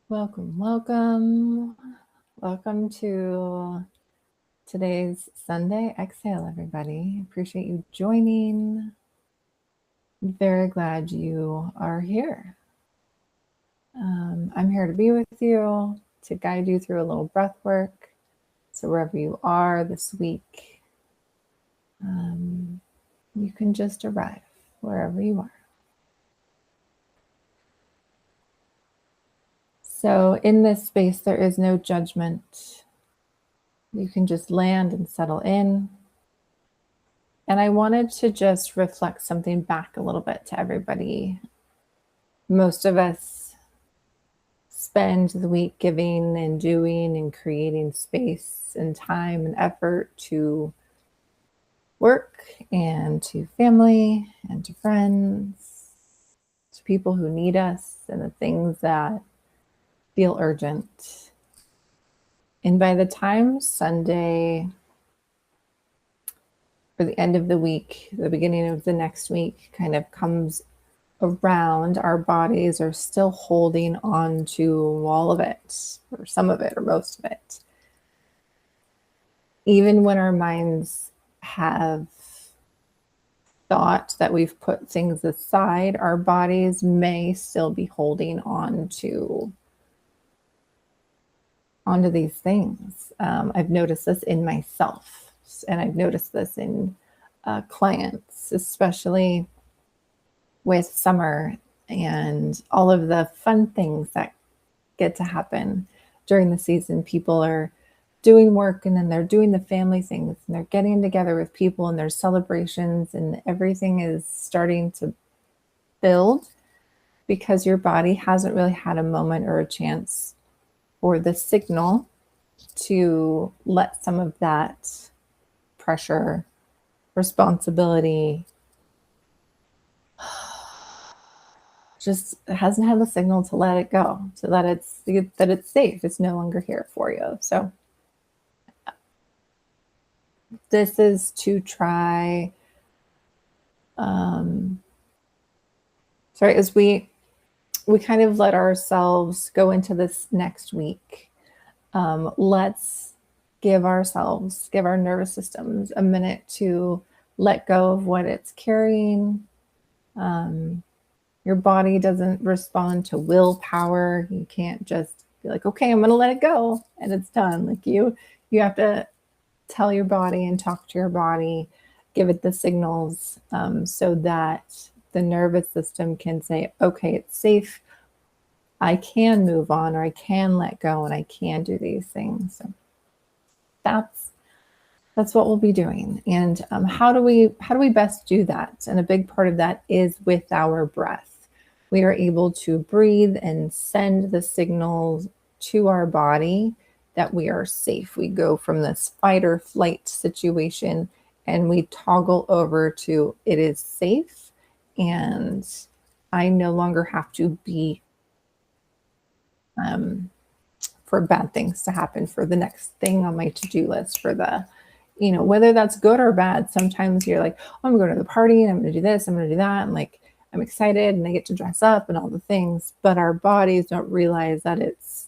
Welcome, welcome. Welcome to today's Sunday Exhale, everybody. Appreciate you joining. I'm very glad you are here. I'm here to be with you, to guide you through a little breath work. So wherever you are this week, you can just arrive wherever you are. So in this space, there is no judgment. You can just land and settle in. And I wanted to just reflect something back a little bit to everybody. Most of us spend the week giving and doing and creating space and time and effort to work and to family and to friends, to people who need us and the things that feel urgent. And by the time Sunday, or the end of the week, the beginning of the next week kind of comes around, our bodies are still holding on to all of it, or some of it, or most of it. Even when our minds have thought that we've put things aside, our bodies may still be holding onto these things. I've noticed this in myself, and I've noticed this in clients, especially with summer and all of the fun things that get to happen during the season. People are doing work, and then they're doing the family things, and they're getting together with people, and there's celebrations, and everything is starting to build because your body hasn't really had a moment or a chance or the signal to let some of that pressure, responsibility, just hasn't had the signal to let it go, so that it's safe. It's no longer here for you. So this is to try, as we kind of let ourselves go into this next week. Let's give our nervous systems a minute to let go of what it's carrying. Your body doesn't respond to willpower. You can't just be like, okay, I'm going to let it go and it's done. Like you have to tell your body and talk to your body, give it the signals, so that the nervous system can say, okay, it's safe. I can move on, or I can let go, and I can do these things. So that's what we'll be doing. And how do we best do that? And a big part of that is with our breath. We are able to breathe and send the signals to our body that we are safe. We go from this fight or flight situation and we toggle over to it is safe, and I no longer have to be for bad things to happen, for the next thing on my to-do list, for the, whether that's good or bad. Sometimes you're like, oh, I'm going to the party and I'm going to do this, I'm going to do that. And like, I'm excited and I get to dress up and all the things, but our bodies don't realize that it's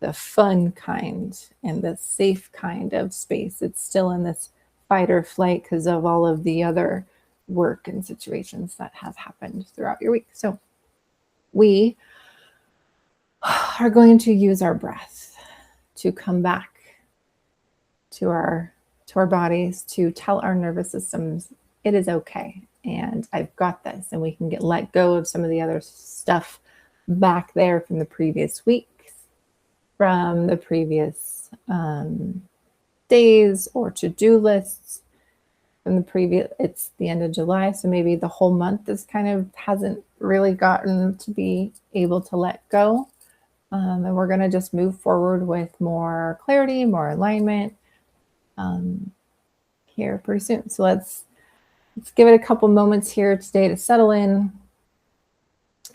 the fun kind and the safe kind of space. It's still in this fight or flight because of all of the other work and situations that have happened throughout your week. So we are going to use our breath to come back to our bodies, to tell our nervous systems it is okay, and I've got this, and we can let go of some of the other stuff back there from the previous weeks, from the previous days or to-do lists from the previous. It's the end of July, so maybe the whole month is kind of hasn't really gotten to be able to let go. And we're going to just move forward with more clarity, more alignment here pretty soon. So let's give it a couple moments here today to settle in.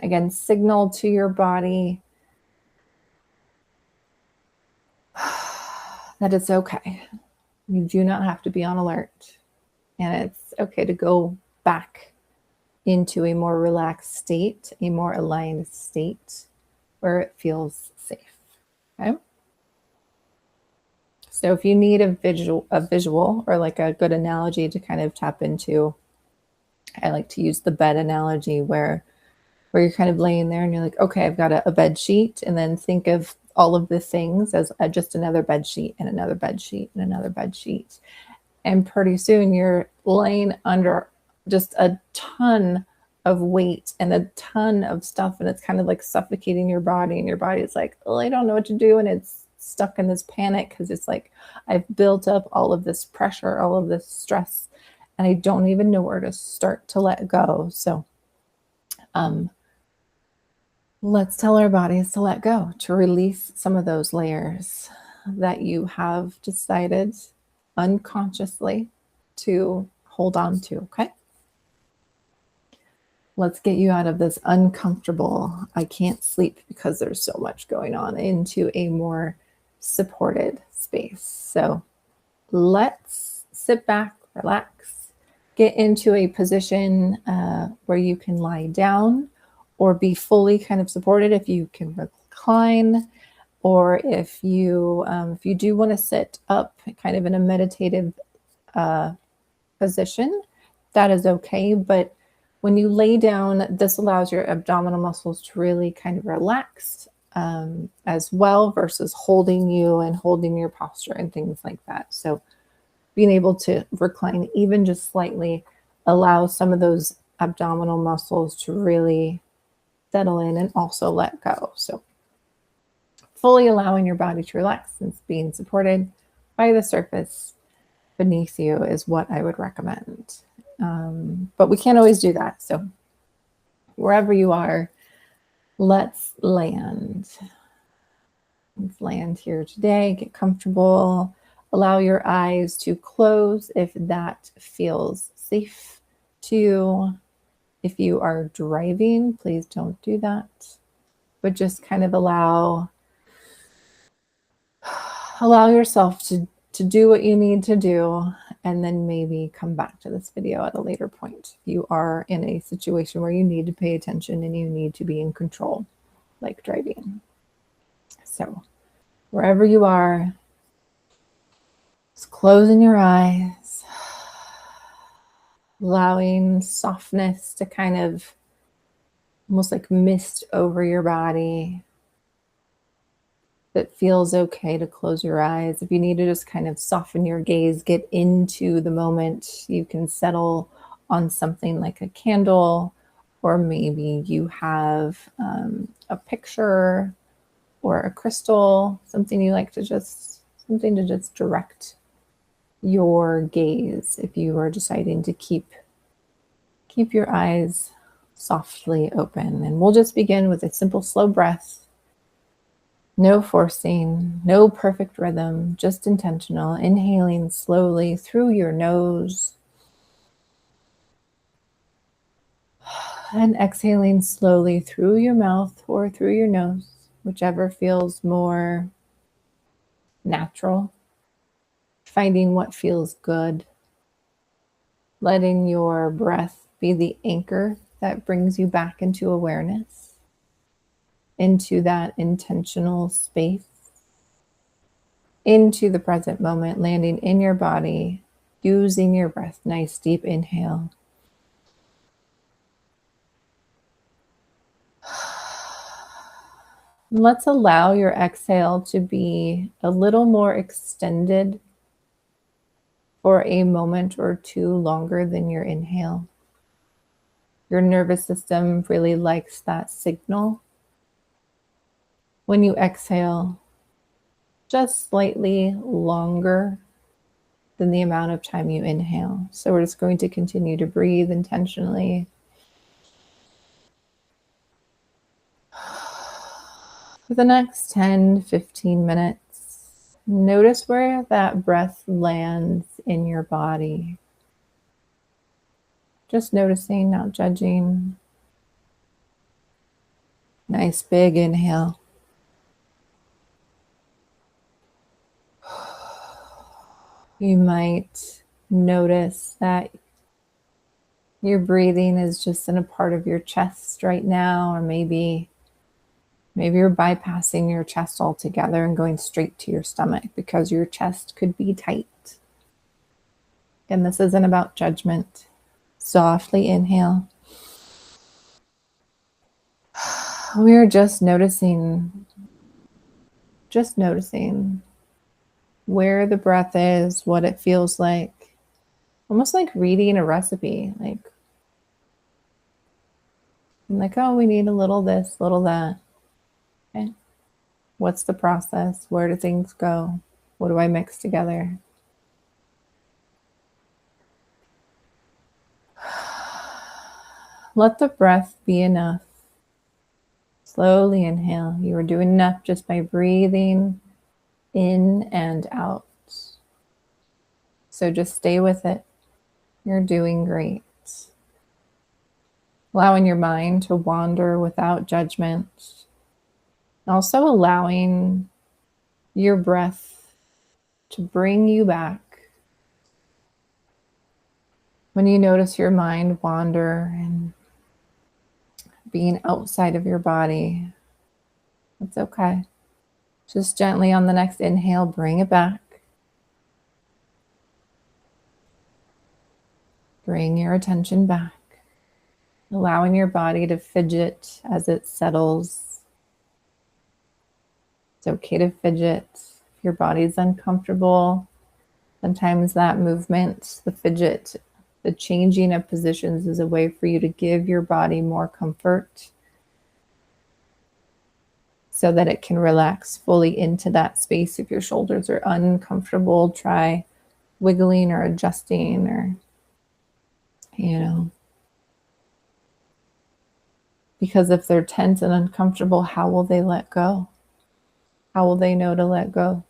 Again, signal to your body that it's okay. You do not have to be on alert. And it's okay to go back into a more relaxed state, a more aligned state, where it feels safe. Okay. So if you need a visual or like a good analogy to kind of tap into, I like to use the bed analogy where you're kind of laying there and you're like, okay, I've got a bed sheet, and then think of all of the things as just another bed sheet and another bed sheet and another bed sheet. And pretty soon you're laying under just a ton of weight and a ton of stuff, and it's kind of like suffocating your body, and your body is like, oh, I don't know what to do, and it's stuck in this panic because it's like, I've built up all of this pressure, all of this stress, and I don't even know where to start to let go. So let's tell our bodies to let go, to release some of those layers that you have decided unconsciously to hold on to, okay? Let's get you out of this uncomfortable, I can't sleep because there's so much going on, into a more supported space. So let's sit back, relax, get into a position where you can lie down or be fully kind of supported if you can recline, or if you do want to sit up kind of in a meditative position, that is okay. But when you lay down, this allows your abdominal muscles to really kind of relax as well, versus holding you and holding your posture and things like that. So being able to recline even just slightly allows some of those abdominal muscles to really settle in and also let go. So fully allowing your body to relax and being supported by the surface beneath you is what I would recommend. But we can't always do that. So wherever you are, let's land. Let's land here today. Get comfortable. Allow your eyes to close if that feels safe to you. If you are driving, please don't do that. But just kind of allow yourself to do what you need to do, and then maybe come back to this video at a later point. You are in a situation where you need to pay attention and you need to be in control, like driving. So wherever you are, just closing your eyes, allowing softness to kind of almost like mist over your body. It feels okay to close your eyes. If you need to just kind of soften your gaze, get into the moment, you can settle on something like a candle, or maybe you have a picture or a crystal, something you like to just direct your gaze if you are deciding to keep your eyes softly open. And we'll just begin with a simple slow breath. No forcing, no perfect rhythm, just intentional. Inhaling slowly through your nose and exhaling slowly through your mouth or through your nose, whichever feels more natural. Finding what feels good. Letting your breath be the anchor that brings you back into awareness, into that intentional space, into the present moment, landing in your body, using your breath. Nice deep inhale. Let's allow your exhale to be a little more extended for a moment or two longer than your inhale. Your nervous system really likes that signal. When you exhale, just slightly longer than the amount of time you inhale. So we're just going to continue to breathe intentionally. For the next 10-15 minutes, notice where that breath lands in your body. Just noticing, not judging. Nice big inhale. You might notice that your breathing is just in a part of your chest right now, or maybe Maybe you're bypassing your chest altogether and going straight to your stomach because your chest could be tight. And this isn't about judgment. Softly inhale. We are just noticing where the breath is, what it feels like. Almost like reading a recipe. Like, oh, we need a little this, little that. Okay. What's the process? Where do things go? What do I mix together? Let the breath be enough. Slowly inhale. You are doing enough just by breathing in and out. So just stay with it. You're doing great. Allowing your mind to wander without judgment. Also allowing your breath to bring you back. When you notice your mind wander and being outside of your body, it's okay. Just gently on the next inhale, bring it back. Bring your attention back. Allowing your body to fidget as it settles. It's okay to fidget. If your body's uncomfortable, sometimes that movement, the fidget, the changing of positions is a way for you to give your body more comfort so that it can relax fully into that space. If your shoulders are uncomfortable, try wiggling or adjusting or, because if they're tense and uncomfortable, how will they let go? How will they know to let go?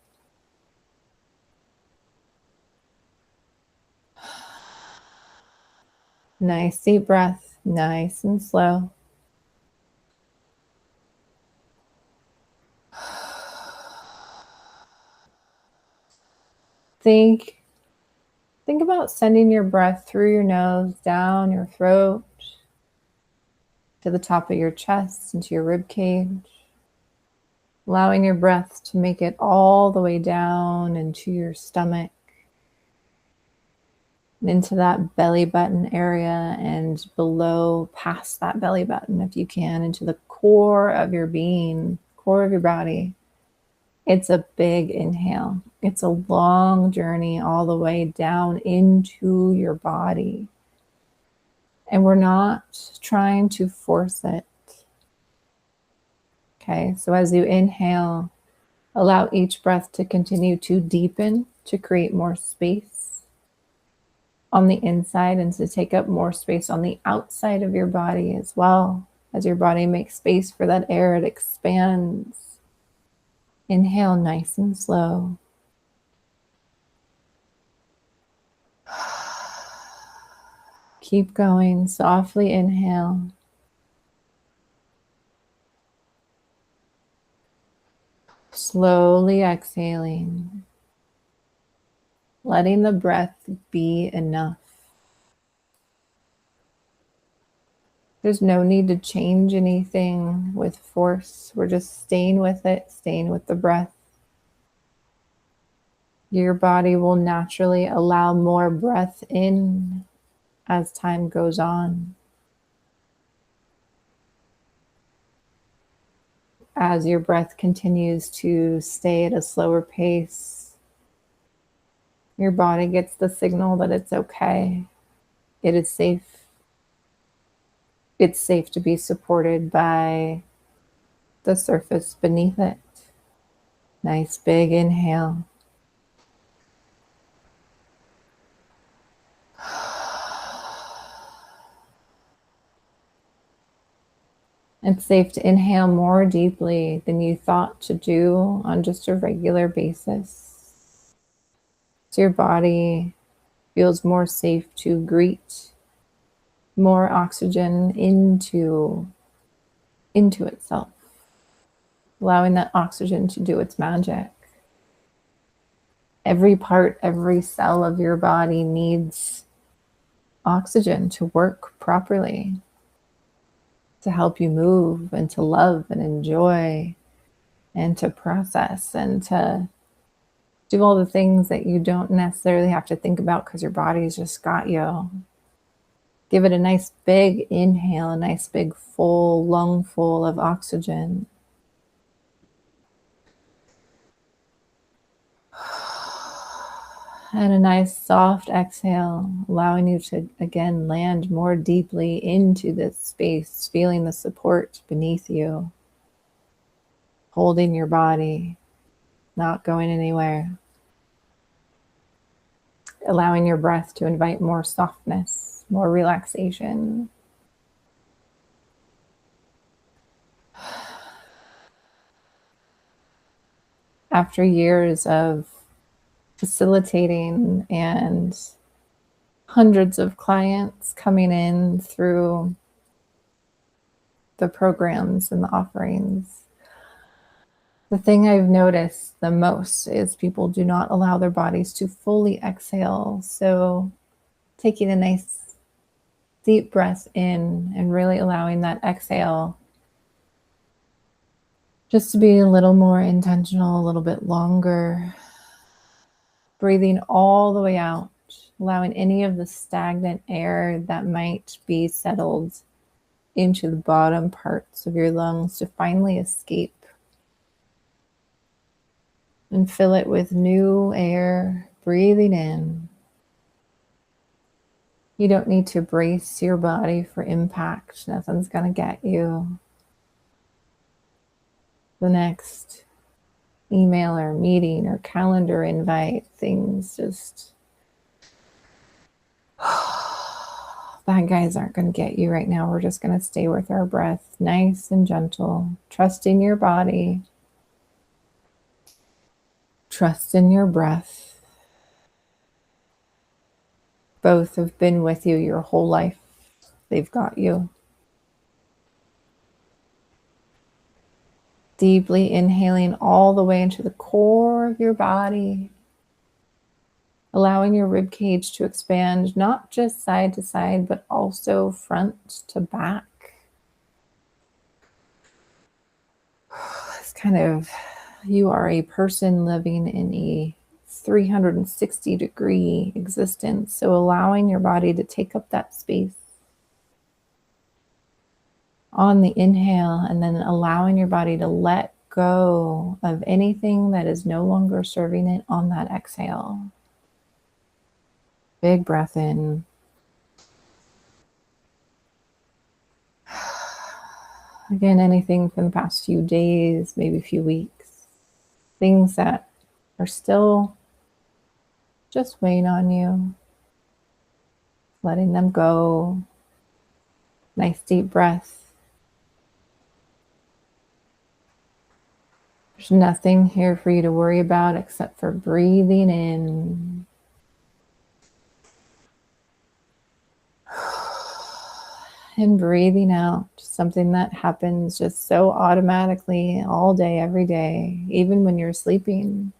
Nice deep breath, nice and slow. Think about sending your breath through your nose, down your throat, to the top of your chest, into your rib cage. Allowing your breath to make it all the way down into your stomach, and into that belly button area and below, past that belly button if you can, into the core of your being, core of your body. It's a big inhale. It's a long journey all the way down into your body. And we're not trying to force it. Okay, so as you inhale, allow each breath to continue to deepen, to create more space on the inside and to take up more space on the outside of your body as well. As your body makes space for that air, it expands. Inhale nice and slow. Keep going. Softly inhale. Slowly exhaling. Letting the breath be enough. There's no need to change anything with force. We're just staying with it, staying with the breath. Your body will naturally allow more breath in as time goes on. As your breath continues to stay at a slower pace, your body gets the signal that it's okay. It is safe. It's safe to be supported by the surface beneath it. Nice big inhale. It's safe to inhale more deeply than you thought to do on just a regular basis. So your body feels more safe to greet more oxygen into itself, allowing that oxygen to do its magic. Every part, every cell of your body needs oxygen to work properly. to help you move and to love and enjoy and to process and to do all the things that you don't necessarily have to think about because your body's just got you. Give it a nice big inhale, a nice big full lung full of oxygen. And a nice soft exhale, allowing you to again land more deeply into this space, feeling the support beneath you, holding your body, not going anywhere. Allowing your breath to invite more softness, more relaxation. After years of facilitating and hundreds of clients coming in through the programs and the offerings, the thing I've noticed the most is people do not allow their bodies to fully exhale. So taking a nice deep breath in and really allowing that exhale just to be a little more intentional, a little bit longer. Breathing all the way out, allowing any of the stagnant air that might be settled into the bottom parts of your lungs to finally escape and fill it with new air, breathing in. You don't need to brace your body for impact. Nothing's going to get you. The next email or meeting or calendar invite, things just bad guys aren't going to get you right now. We're just going to stay with our breath, nice and gentle. Trust in your body. Trust in your breath. Both have been with you your whole life. They've got you. Deeply inhaling all the way into the core of your body, allowing your rib cage to expand, not just side to side, but also front to back. It's kind of, you are a person living in a 360-degree existence. So allowing your body to take up that space on the inhale, and then allowing your body to let go of anything that is no longer serving it on that exhale. Big breath in. Again, anything from the past few days, maybe a few weeks, things that are still just weighing on you, letting them go. Nice deep breath. There's nothing here for you to worry about except for breathing in. And breathing out, something that happens just so automatically all day, every day, even when you're sleeping.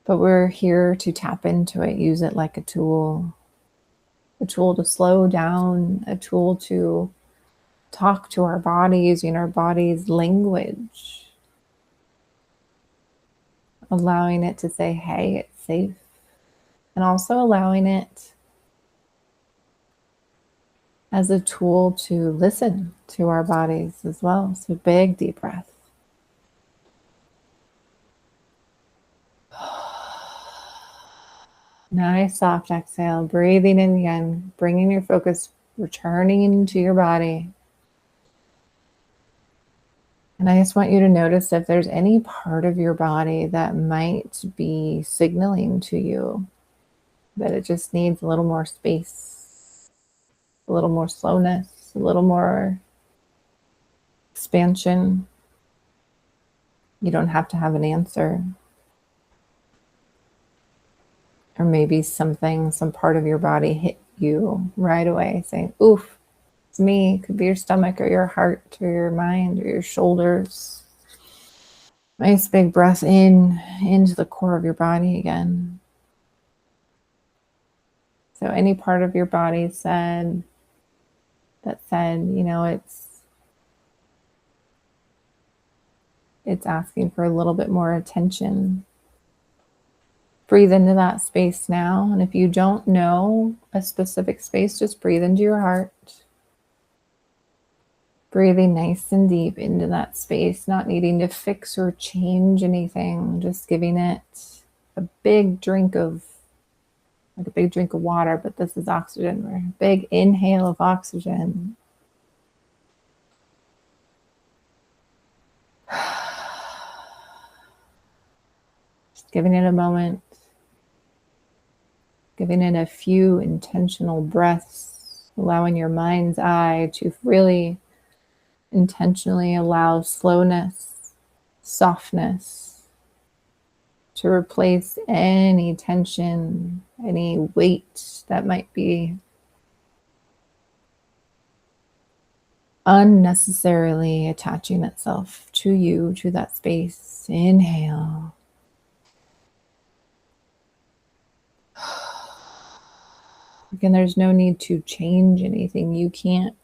But we're here to tap into it, use it like a tool to slow down, a tool to talk to our body using our body's language, allowing it to say, hey, it's safe, and also allowing it as a tool to listen to our bodies as well. So big deep breath. Nice soft exhale, breathing in again, bringing your focus, returning into your body. And I just want you to notice if there's any part of your body that might be signaling to you that it just needs a little more space, a little more slowness, a little more expansion. You don't have to have an answer. Or maybe some part of your body hit you right away saying, oof, it's me. It could be your stomach or your heart or your mind or your shoulders. Nice big breath in, into the core of your body again. So any part of your body said that said, it's asking for a little bit more attention. Breathe into that space now. And if you don't know a specific space, just breathe into your heart. Breathing nice and deep into that space, not needing to fix or change anything, just giving it a big drink of, like a big drink of water, but this is oxygen. A big inhale of oxygen. Just giving it a moment. Giving it a few intentional breaths, allowing your mind's eye to really intentionally allow slowness, softness to replace any tension, any weight that might be unnecessarily attaching itself to you, to that space. Inhale. Again, there's no need to change anything. You can't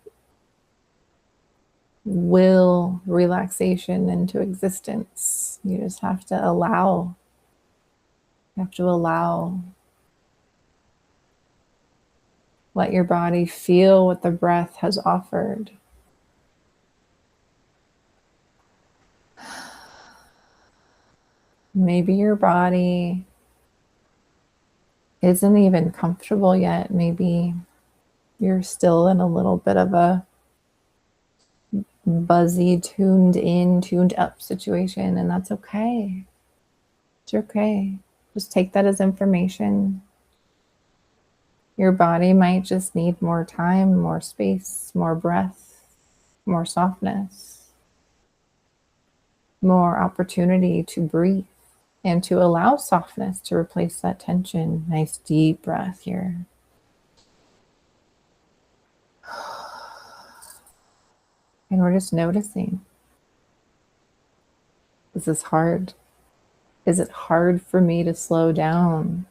will relaxation into existence. You just have to allow. You have to allow. Let your body feel what the breath has offered. Maybe your body isn't even comfortable yet. Maybe you're still in a little bit of a buzzy, tuned in, tuned up situation, and that's okay. It's okay. Just take that as information. Your body might just need more time, more space, more breath, more softness, more opportunity to breathe and to allow softness to replace that tension. Nice deep breath here. And we're just noticing. This is hard. Is it hard for me to slow down?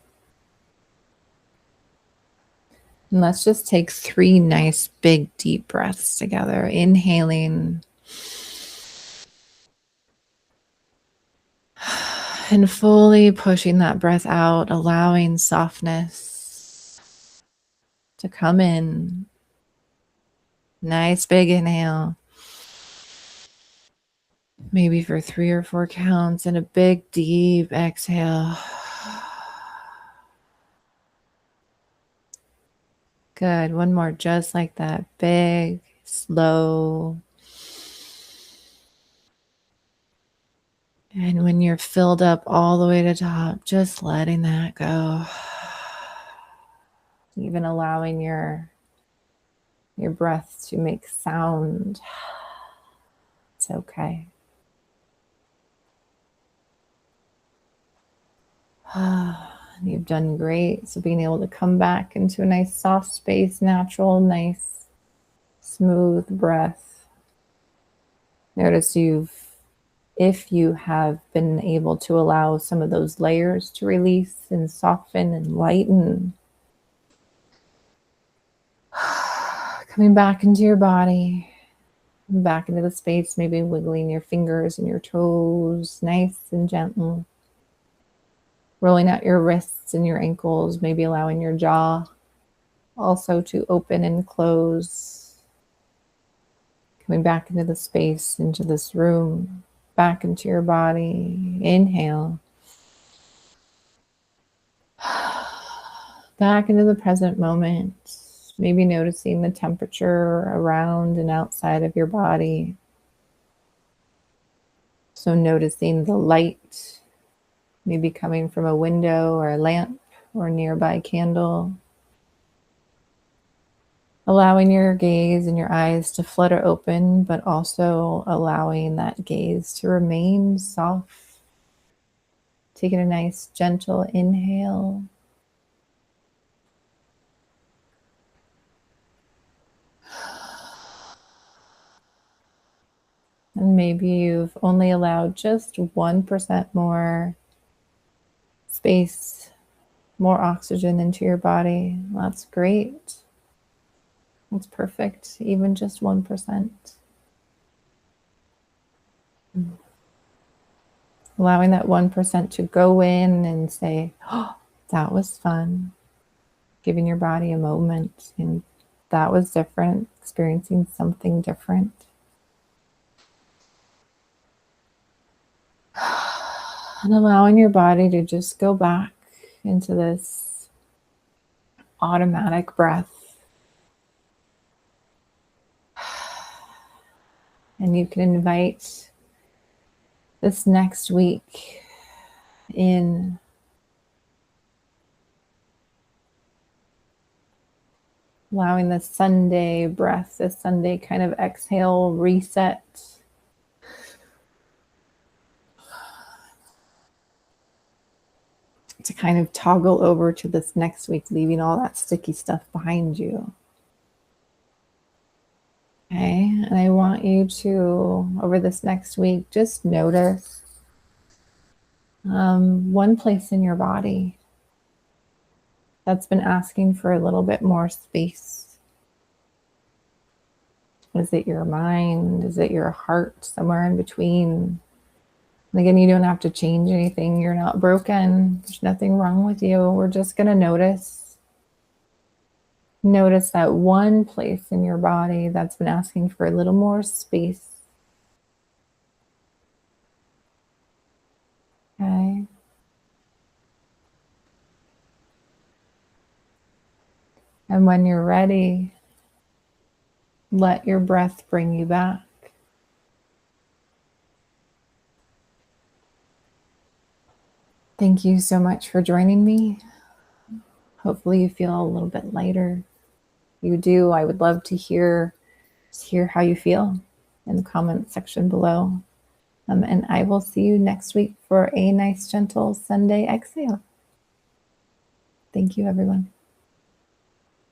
And let's just take 3 nice, big, deep breaths together. Inhaling. And fully pushing that breath out, allowing softness to come in. Nice big inhale. Maybe for 3 or 4 counts, and a big deep exhale. Good. One more, just like that. Big, slow. And when you're filled up all the way to top, just letting that go. Even allowing your breath to make sound. It's okay. You've done great. So being able to come back into a nice soft space, natural, nice, smooth breath. Notice if you have been able to allow some of those layers to release and soften and lighten. Coming back into your body, back into the space, maybe wiggling your fingers and your toes, nice and gentle. Rolling out your wrists and your ankles, maybe allowing your jaw also to open and close. Coming back into the space, into this room, back into your body. Inhale. Back into the present moment. Maybe noticing the temperature around and outside of your body. So noticing the light, maybe coming from a window or a lamp or a nearby candle. Allowing your gaze and your eyes to flutter open, but also allowing that gaze to remain soft. Taking a nice gentle inhale. And maybe you've only allowed just 1% more space, more oxygen into your body. That's great. It's perfect, even just 1%. Allowing that 1% to go in and say, oh, that was fun. Giving your body a moment, and that was different, experiencing something different. And allowing your body to just go back into this automatic breath. And you can invite this next week in, allowing the Sunday breath, this Sunday kind of exhale, reset, to kind of toggle over to this next week, leaving all that sticky stuff behind you. Okay, and I want you to, over this next week, just notice one place in your body that's been asking for a little bit more space. Is it your mind? Is it your heart? Somewhere in between. And again, you don't have to change anything. You're not broken. There's nothing wrong with you. We're just going to notice. Notice that one place in your body that's been asking for a little more space. Okay. And when you're ready, let your breath bring you back. Thank you so much for joining me. Hopefully you feel a little bit lighter. If you do, I would love to hear how you feel in the comment section below. And I will see you next week for a nice, gentle Sunday exhale. Thank you, everyone.